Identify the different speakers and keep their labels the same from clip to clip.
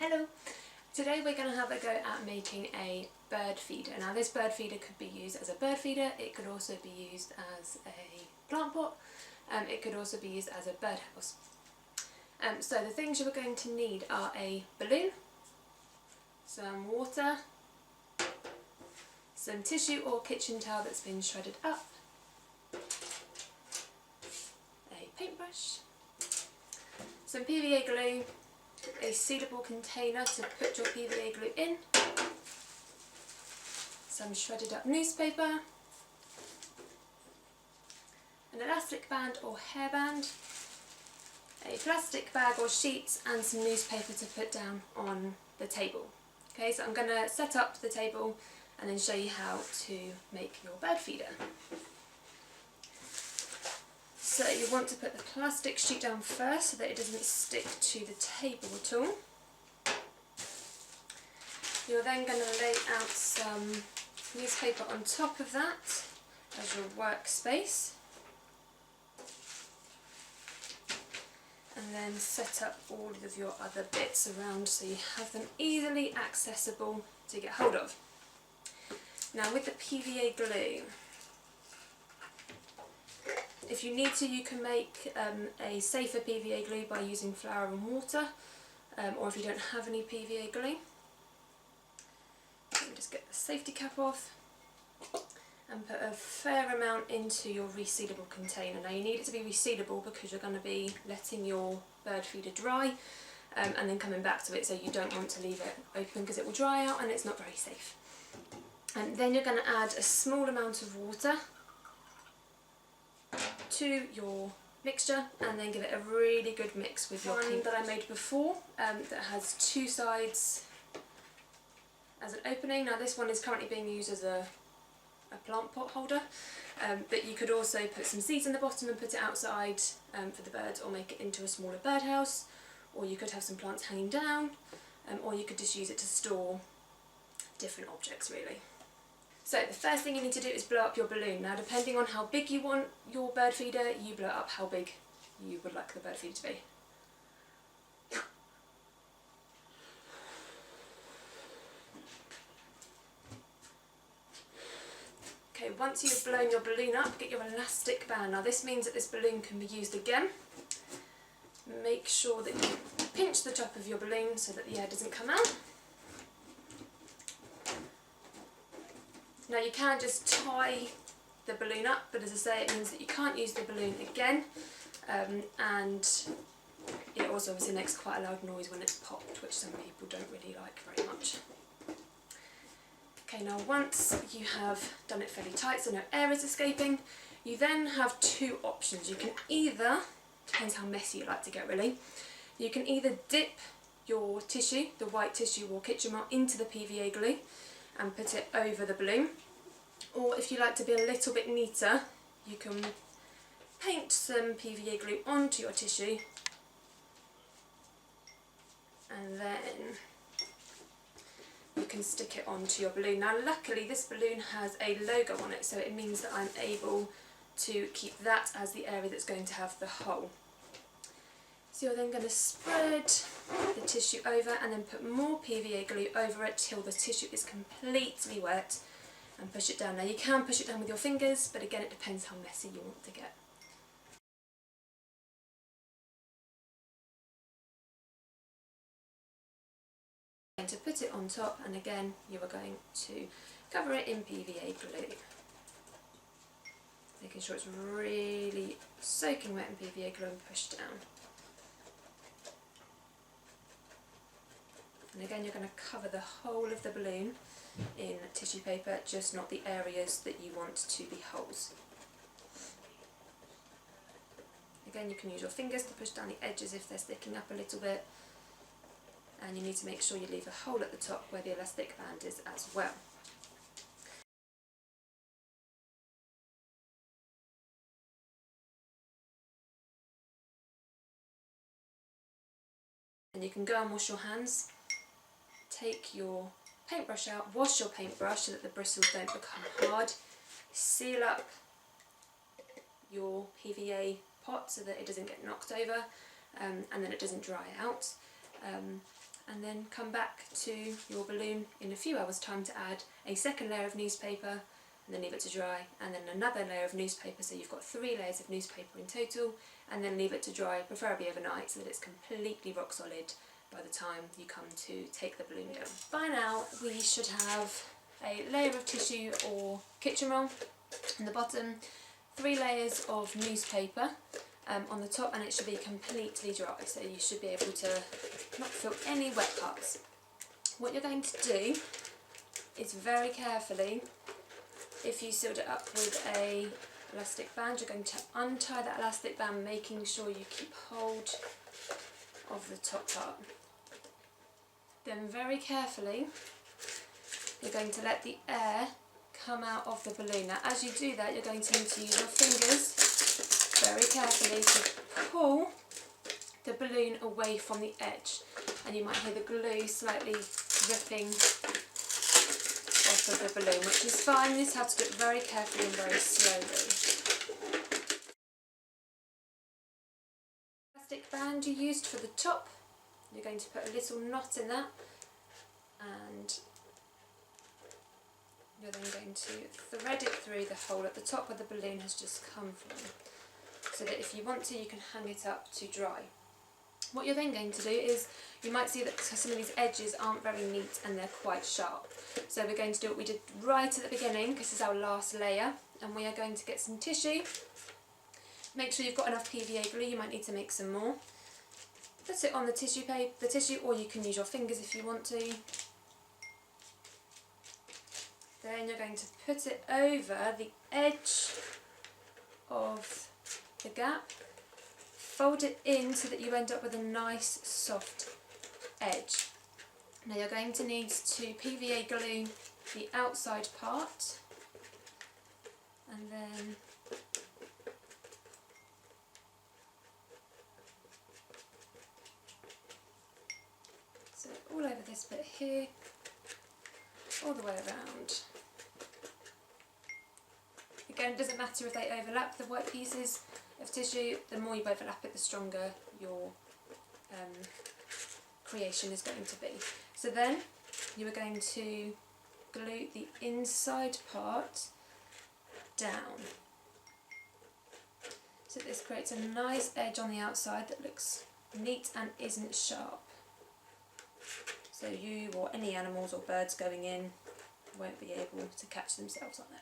Speaker 1: Hello! Today we're going to have a go at making a bird feeder. Now this bird feeder could be used as a bird feeder, it could also be used as a plant pot, it could also be used as a birdhouse. So the things you're going to need are a balloon, some water, some tissue or kitchen towel that's been shredded up, a paintbrush, some PVA glue, a sealable container to put your PVA glue in, some shredded up newspaper, an elastic band or hairband, a plastic bag or sheets and some newspaper to put down on the table. Okay, so I'm going to set up the table and then show you how to make your bird feeder. So you want to put the plastic sheet down first so that it doesn't stick to the table at all. You're then going to lay out some newspaper on top of that as your workspace. And then set up all of your other bits around so you have them easily accessible to get hold of. Now with the PVA glue, if you need to, you can make a safer PVA glue by using flour and water, or if you don't have any PVA glue. Let me just get the safety cap off and put a fair amount into your resealable container. Now you need it to be resealable because you're going to be letting your bird feeder dry and then coming back to it, so you don't want to leave it open because it will dry out and it's not very safe. And then you're going to add a small amount of water to your mixture and then give it a really good mix with your one that I made before that has two sides as an opening. Now this one is currently being used as a plant pot holder, but you could also put some seeds in the bottom and put it outside for the birds, or make it into a smaller birdhouse, or you could have some plants hanging down, or you could just use it to store different objects really. So the first thing you need to do is blow up your balloon. Now depending on how big you want your bird feeder, you blow up how big you would like the bird feeder to be. Okay, once you've blown your balloon up, get your elastic band. Now this means that this balloon can be used again. Make sure that you pinch the top of your balloon so that the air doesn't come out. Now you can just tie the balloon up, but as I say, it means that you can't use the balloon again, and it also obviously makes quite a loud noise when it's popped, which some people don't really like very much. Okay, now once you have done it fairly tight so no air is escaping, you then have two options. You can either, depends how messy you like to get really, you can either dip your tissue, the white tissue or kitchen mat, into the PVA glue and put it over the balloon, or if you like to be a little bit neater, you can paint some PVA glue onto your tissue and then you can stick it onto your balloon. Now luckily this balloon has a logo on it, so it means that I'm able to keep that as the area that's going to have the hole. So you're then going to spread the tissue over and then put more PVA glue over it till the tissue is completely wet, and push it down. Now you can push it down with your fingers, but again it depends how messy you want to get. And to put it on top, and again you are going to cover it in PVA glue. Making sure it's really soaking wet in PVA glue and pushed down. And again you're going to cover the whole of the balloon in tissue paper, just not the areas that you want to be holes. Again you can use your fingers to push down the edges if they're sticking up a little bit, and you need to make sure you leave a hole at the top where the elastic band is as well. And you can go and wash your hands. Take your paintbrush out, wash your paintbrush so that the bristles don't become hard. Seal up your PVA pot so that it doesn't get knocked over and then it doesn't dry out. and then come back to your balloon in a few hours time to add a second layer of newspaper, and then leave it to dry, and then another layer of newspaper, so you've got 3 layers of newspaper in total, and then leave it to dry, preferably overnight, so that it's completely rock solid by the time you come to take the balloon down. By now we should have a layer of tissue or kitchen roll on the bottom, 3 layers of newspaper on the top, and it should be completely dry, so you should be able to not feel any wet parts. What you're going to do is very carefully, if you sealed it up with a elastic band, you're going to untie that elastic band, making sure you keep hold of the top part. Then very carefully you're going to let the air come out of the balloon. Now as you do that, you're going to need to use your fingers very carefully to pull the balloon away from the edge, and you might hear the glue slightly dripping off of the balloon, which is fine. You just have to do it very carefully and very slowly. Plastic band you used for the top, you're going to put a little knot in that, and you're then going to thread it through the hole at the top where the balloon has just come from, so that if you want to, you can hang it up to dry. What you're then going to do is, you might see that some of these edges aren't very neat and they're quite sharp. So we're going to do what we did right at the beginning, this is our last layer, and we are going to get some tissue. Make sure you've got enough PVA glue, you might need to make some more. Put it on the tissue paper, or you can use your fingers if you want to. Then you're going to put it over the edge of the gap, fold it in so that you end up with a nice soft edge. Now you're going to need to PVA glue the outside part, and then so all over this bit here, all the way around. Again, it doesn't matter if they overlap the white pieces of tissue, the more you overlap it, the stronger your creation is going to be. So then you are going to glue the inside part down. So this creates a nice edge on the outside that looks neat and isn't sharp. So you or any animals or birds going in won't be able to catch themselves on it.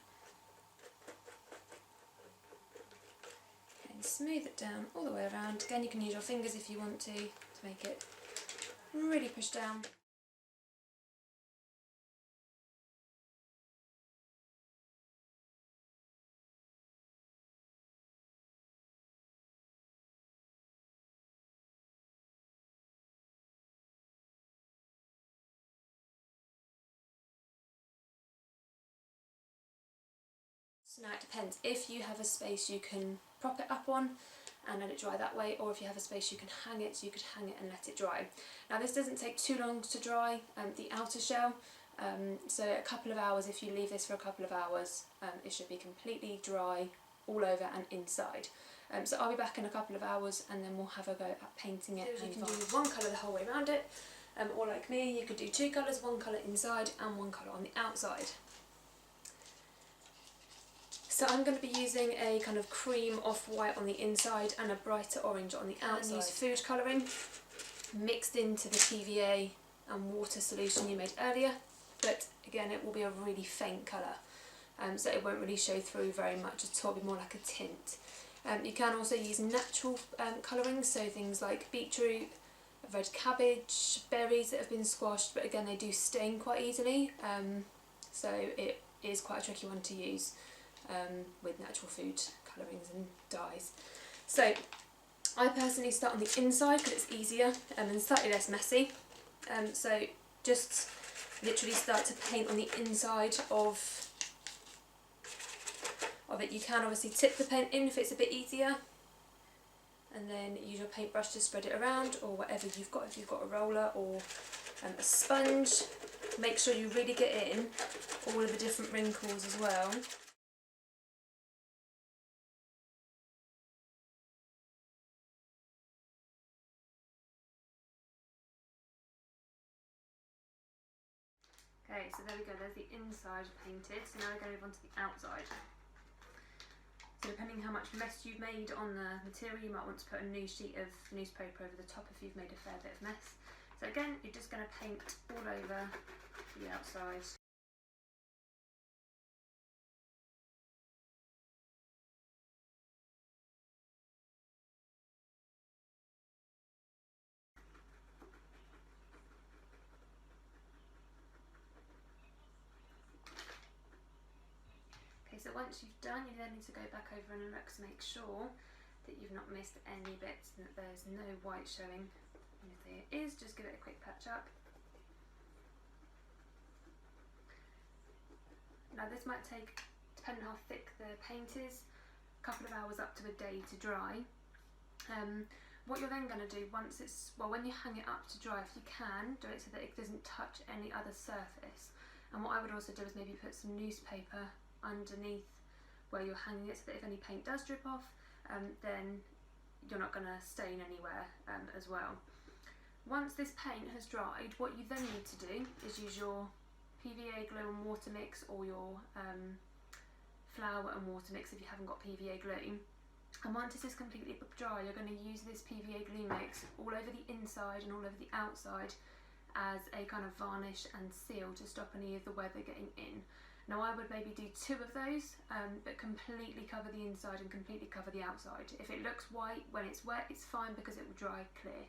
Speaker 1: And smooth it down all the way around. Again, you can use your fingers if you want to make it really push down. So now it depends. If you have a space you can prop it up on and let it dry that way, or if you have a space you can hang it, so you could hang it and let it dry. Now this doesn't take too long to dry, the outer shell, so a couple of hours, if you leave this for a couple of hours, it should be completely dry all over and inside. So I'll be back in a couple of hours and then we'll have a go at painting it. So you can do one colour the whole way around it, or like me, you could do 2 colours, one colour inside and one colour on the outside. So I'm going to be using a kind of cream off-white on the inside and a brighter orange on the outside. Use food colouring mixed into the PVA and water solution you made earlier, but again it will be a really faint colour, so it won't really show through very much at all. It'll be more like a tint. You can also use natural colouring, so things like beetroot, red cabbage, berries that have been squashed, but again they do stain quite easily, so it is quite a tricky one to use. With natural food colourings and dyes. So I personally start on the inside because it's easier and slightly less messy. So just literally start to paint on the inside of it. You can obviously tip the paint in if it's a bit easier, and then use your paintbrush to spread it around, or whatever you've got, if you've got a roller or a sponge. Make sure you really get in all of the different wrinkles as well. Okay, so there we go, there's the inside painted, so now we're going to move on to the outside. So depending how much mess you've made on the material, you might want to put a new sheet of newspaper over the top if you've made a fair bit of mess. So again, you're just going to paint all over the outside. Okay, so once you've done, you then need to go back over and look to make sure that you've not missed any bits and that there's no white showing. And if there is, just give it a quick patch up. Now this might take, depending on how thick the paint is, a couple of hours up to a day to dry. What you're then going to do once it's, well, when you hang it up to dry, if you can, do it so that it doesn't touch any other surface. And what I would also do is maybe put some newspaper underneath where you're hanging it so that if any paint does drip off, then you're not going to stain anywhere as well. Once this paint has dried, what you then need to do is use your PVA glue and water mix, or your flour and water mix if you haven't got PVA glue. And once this is completely dry, you're going to use this PVA glue mix all over the inside and all over the outside as a kind of varnish and seal to stop any of the weather getting in. Now I would maybe do 2 of those, but completely cover the inside and completely cover the outside. If it looks white when it's wet, it's fine because it will dry clear.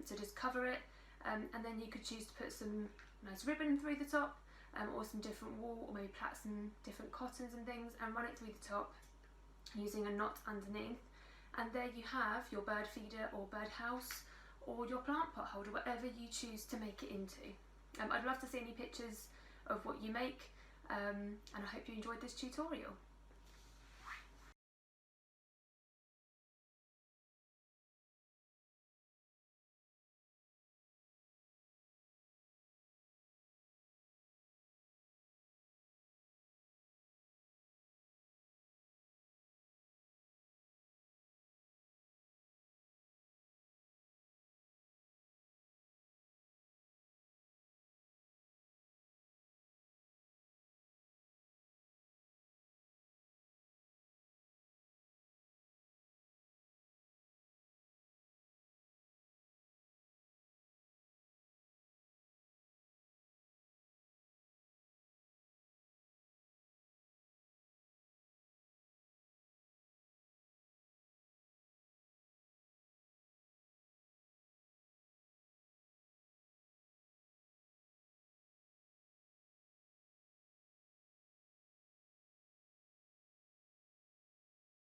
Speaker 1: So just cover it, and then you could choose to put some nice ribbon through the top, or some different wool, or maybe plait some different cottons and things, and run it through the top using a knot underneath. And there you have your bird feeder or bird house, or your plant pot holder, whatever you choose to make it into. I'd love to see any pictures of what you make, and I hope you enjoyed this tutorial.